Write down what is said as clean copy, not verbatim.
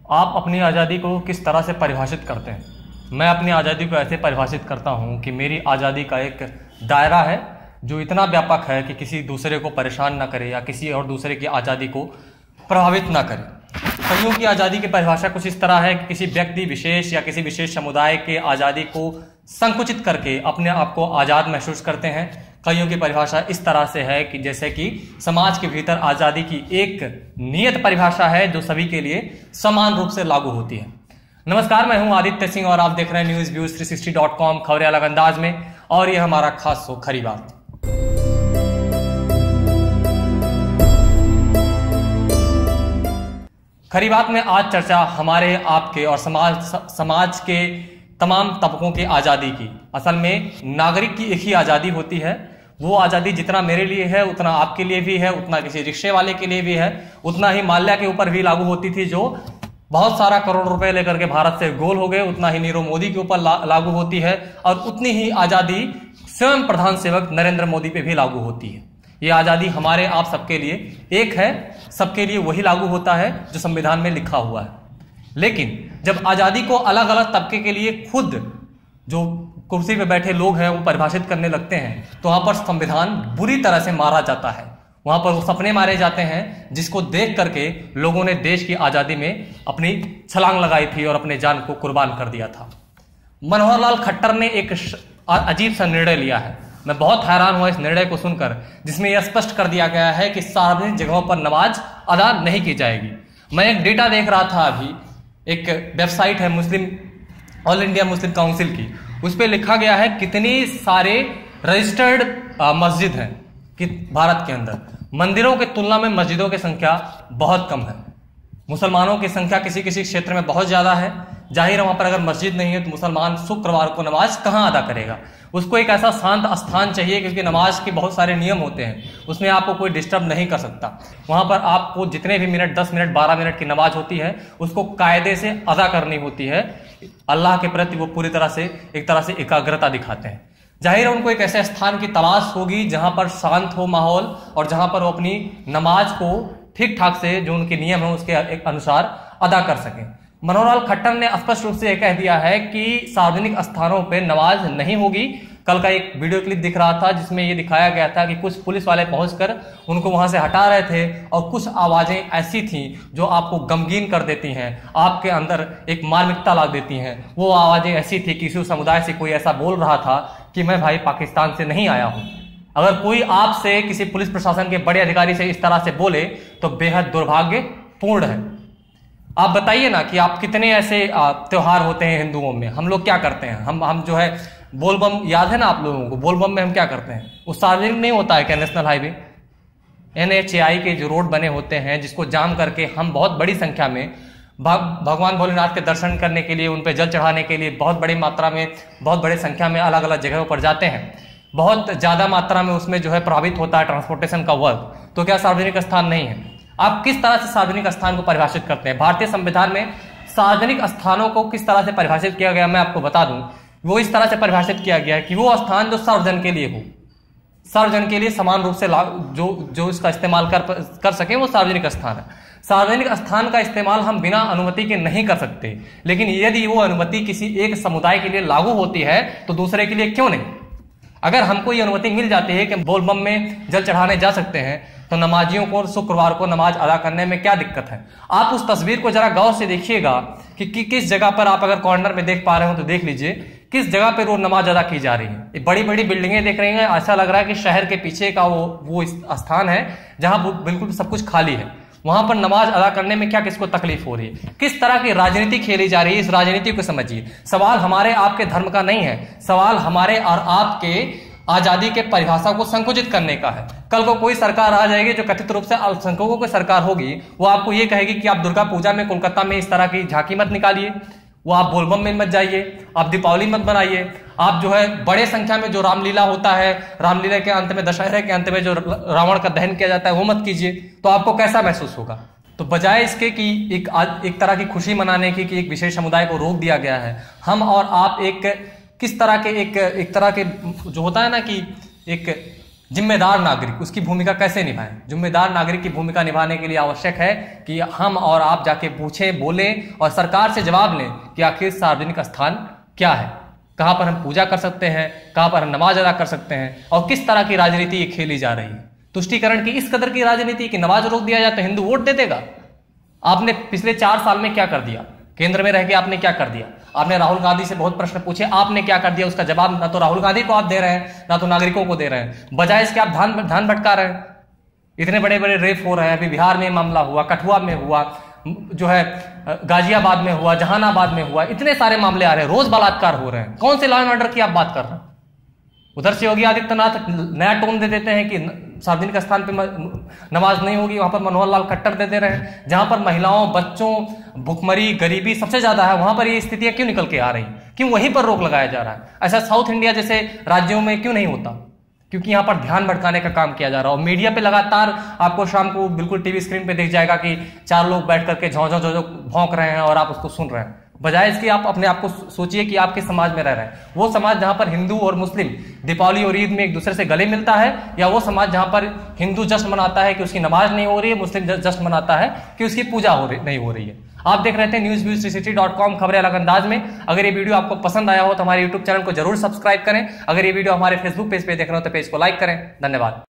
आप अपनी आज़ादी को किस तरह से परिभाषित करते हैं? मैं अपनी आज़ादी को ऐसे परिभाषित करता हूं कि मेरी आज़ादी का एक दायरा है जो इतना व्यापक है कि किसी दूसरे को परेशान ना करे या किसी और दूसरे की आज़ादी को प्रभावित ना करे। कईयों की आज़ादी की परिभाषा कुछ इस तरह है कि किसी व्यक्ति विशेष या किसी विशेष समुदाय के आज़ादी को संकुचित करके अपने आप को आज़ाद महसूस करते हैं। कईयों की परिभाषा इस तरह से है कि जैसे कि समाज के भीतर आज़ादी की एक नियत परिभाषा है जो सभी के लिए समान रूप से लागू होती है। नमस्कार, मैं हूं आदित्य सिंह और आप देख रहे हैं newsviews360.com खबरें अलग अंदाज में, और यह हमारा खास शो खरी बात। खरी बात में आज चर्चा हमारे आपके और समाज के तमाम तबकों की आज़ादी की। असल में नागरिक की एक ही आज़ादी होती है। वो आज़ादी जितना मेरे लिए है उतना आपके लिए भी है, उतना किसी रिक्शे वाले के लिए भी है, उतना ही माल्या के ऊपर भी लागू होती थी जो बहुत सारा करोड़ रुपए लेकर के भारत से गोल हो गए, उतना ही नीरव मोदी के ऊपर लागू होती है, और उतनी ही आज़ादी स्वयं प्रधान सेवक नरेंद्र मोदी पे भी लागू होती है। ये आज़ादी हमारे आप सबके लिए एक है, सबके लिए वही लागू होता है जो संविधान में लिखा हुआ है। लेकिन जब आज़ादी को अलग अलग तबके के लिए खुद जो कुर्सी पे बैठे लोग हैं वो परिभाषित करने लगते हैं तो वहां पर संविधान बुरी तरह से मारा जाता है। वहां पर वो सपने मारे जाते हैं जिसको देख करके लोगों ने देश की आज़ादी में अपनी छलांग लगाई थी और अपने जान को कुर्बान कर दिया था। मनोहर लाल खट्टर ने एक अजीब सा निर्णय लिया है। मैं बहुत हैरान हुआ इस निर्णय को सुनकर, जिसमें यह स्पष्ट कर दिया गया है कि सार्वजनिक जगहों पर नमाज अदा नहीं की जाएगी। मैं एक डेटा देख रहा था अभी, एक वेबसाइट है मुस्लिम ऑल इंडिया मुस्लिम काउंसिल की, उस पर लिखा गया है कितनी सारे रजिस्टर्ड मस्जिद हैं कि भारत के अंदर। मंदिरों की तुलना में मस्जिदों की संख्या बहुत कम है। मुसलमानों की संख्या किसी किसी क्षेत्र में बहुत ज्यादा है। जाहिर है वहां पर अगर मस्जिद नहीं है तो मुसलमान शुक्रवार को नमाज कहां अदा करेगा? उसको एक ऐसा शांत स्थान चाहिए, क्योंकि नमाज के बहुत सारे नियम होते हैं, उसमें आपको कोई डिस्टर्ब नहीं कर सकता। वहां पर आपको जितने भी मिनट, 10 मिनट 12 मिनट की नमाज होती है उसको कायदे से अदा करनी होती है। अल्लाह के प्रति वो पूरी तरह से एक तरह से एकाग्रता दिखाते हैं। जाहिर है उनको एक ऐसे स्थान की तलाश होगी जहां पर शांत हो माहौल और जहां पर वो अपनी नमाज को ठीक ठाक से जो उनके नियम है उसके अनुसार अदा कर सकें। मनोहर लाल खट्टर ने स्पष्ट रूप से यह कह दिया है कि सार्वजनिक स्थानों पर नमाज नहीं होगी। कल का एक वीडियो क्लिप दिख रहा था जिसमें यह दिखाया गया था कि कुछ पुलिस वाले पहुंचकर उनको वहां से हटा रहे थे, और कुछ आवाजें ऐसी थीं जो आपको गमगीन कर देती हैं, आपके अंदर एक मार्मिकता ला देती हैं। वो आवाजें ऐसी थी, किसी समुदाय से कोई ऐसा बोल रहा था कि मैं भाई पाकिस्तान से नहीं आया हूं। अगर कोई आपसे किसी पुलिस प्रशासन के बड़े अधिकारी से इस तरह से बोले तो बेहद दुर्भाग्यपूर्ण है। आप बताइए ना कि आप कितने ऐसे त्योहार होते हैं हिंदुओं में, हम लोग क्या करते हैं? हम जो है बोलबम, याद है ना आप लोगों को? बोलबम में हम क्या करते हैं? वो सार्वजनिक नहीं होता है क्या? नेशनल हाईवे NHAI के जो रोड बने होते हैं जिसको जाम करके हम बहुत बड़ी संख्या में भगवान भोलेनाथ के दर्शन करने के लिए, उन पर जल चढ़ाने के लिए बहुत बड़ी मात्रा में, बहुत बड़ी संख्या में अलग अलग जगहों पर जाते हैं। बहुत ज्यादा मात्रा में उसमें जो है प्रभावित होता है ट्रांसपोर्टेशन का वर्क। तो क्या सार्वजनिक स्थान नहीं है? आप किस तरह से सार्वजनिक स्थान को परिभाषित करते हैं? भारतीय संविधान में सार्वजनिक स्थानों को किस तरह से परिभाषित किया गया मैं आपको बता दूं। वो इस तरह से परिभाषित किया गया है कि वो स्थान जो सार्वजन के लिए हो, सार्वजन के लिए समान रूप से जो इसका इस्तेमाल कर सके, वो सार्वजनिक स्थान है। सार्वजनिक स्थान का इस्तेमाल हम बिना अनुमति के नहीं कर सकते, लेकिन यदि वो अनुमति किसी एक समुदाय के लिए लागू होती है तो दूसरे के लिए क्यों नहीं? अगर हमको ये अनुमति मिल जाती है कि बोलबम में जल चढ़ाने जा सकते हैं तो नमाजियों को शुक्रवार को नमाज अदा करने में क्या दिक्कत है? आप उस तस्वीर को जरा गौर से देखिएगा कि किस जगह पर, आप अगर कॉर्नर में देख पा रहे हो तो देख लीजिए किस जगह पर रोज नमाज अदा की जा रही है। बड़ी बड़ी बिल्डिंगें देख रही हैं, ऐसा लग रहा है कि शहर के पीछे का वो स्थान है जहां बिल्कुल सब कुछ खाली है। वहां पर नमाज अदा करने में क्या किसको तकलीफ हो रही है? किस तरह की राजनीति खेली जा रही है, इस राजनीति को समझिए। सवाल हमारे आपके धर्म का नहीं है, सवाल हमारे और आपके आजादी के परिभाषा को संकुचित करने का है। कल को कोई सरकार आ जाएगी जो कथित रूप से अल्पसंख्यकों की सरकार होगी, वो आपको ये कहेगी कि आप दुर्गा पूजा में कोलकाता में इस तरह की झांकी मत निकालिए, वो आप बोलबम में मत जाइए, आप दीपावली मत बनाइए, आप जो है बड़े संख्या में जो रामलीला होता है, रामलीला के अंत में, दशहरे के अंत में जो रावण का दहन किया जाता है वो मत कीजिए। तो आपको कैसा महसूस होगा? तो बजाय इसके कि एक तरह की खुशी मनाने की कि एक विशेष समुदाय को रोक दिया गया है, हम और आप किस तरह के एक तरह के जो होता है ना कि एक जिम्मेदार नागरिक उसकी भूमिका कैसे निभाएं? जिम्मेदार नागरिक की भूमिका निभाने के लिए आवश्यक है कि हम और आप जाके पूछें, बोलें और सरकार से जवाब लें कि आखिर सार्वजनिक स्थान क्या है, कहां पर हम पूजा कर सकते हैं, कहां पर हम नमाज अदा कर सकते हैं और किस तरह की राजनीति ये खेली जा रही है। तुष्टीकरण की इस कदर की राजनीति कि नमाज रोक दिया जाए तो हिंदू वोट दे देगा। आपने पिछले 4 साल में क्या कर दिया? केंद्र में रह के आपने क्या कर दिया? आपने राहुल गांधी से बहुत प्रश्न पूछे, आपने क्या कर दिया? उसका जवाब ना तो राहुल गांधी को आप दे रहे हैं, ना तो नागरिकों को दे रहे हैं। बजाय इसके आप ध्यान भटका रहे हैं। इतने बड़े बड़े रेप हो रहे हैं, अभी बिहार में मामला हुआ, कठुआ में हुआ, जो है गाजियाबाद में हुआ, जहानाबाद में हुआ, इतने सारे मामले आ रहे हैं, रोज बलात्कार हो रहे हैं। कौन से लॉ एंड ऑर्डर की आप बात कर रहे हैं? उधर से योगी आदित्यनाथ नया टोन दे देते हैं कि सार्वजनिक स्थान पे नमाज नहीं होगी, वहां पर मनोहर लाल खट्टर दे दे रहे हैं। जहां पर महिलाओं, बच्चों, भुखमरी, गरीबी सबसे ज्यादा है, वहां पर ये स्थितियां क्यों निकल के आ रही? क्यों वहीं पर रोक लगाया जा रहा है? ऐसा साउथ इंडिया जैसे राज्यों में क्यों नहीं होता? क्योंकि यहां पर ध्यान भटकाने का काम किया जा रहा है। और मीडिया पे लगातार आपको शाम को बिल्कुल टीवी स्क्रीन पे दिख जाएगा कि 4 लोग बैठ करके झौ भौंक रहे हैं और आप उसको सुन रहे हैं। बजाय इसके आप अपने आप को सोचिए कि आपके समाज में रह रहे हैं। वो समाज जहां पर हिंदू और मुस्लिम दीपावली और ईद में एक दूसरे से गले मिलता है, या वो समाज जहां पर हिंदू जश्न मनाता है कि उसकी नमाज नहीं हो रही है, मुस्लिम जश्न मनाता है कि उसकी पूजा नहीं हो रही है। आप देख रहे थे newsview360.com, खबरें अलग अंदाज में। अगर ये वीडियो आपको पसंद आया हो तो हमारे यूट्यूब चैनल को जरूर सब्सक्राइब करें। अगर ये वीडियो हमारे फेसबुक पेज पे देख रहे हो तो पेज को लाइक करें। धन्यवाद।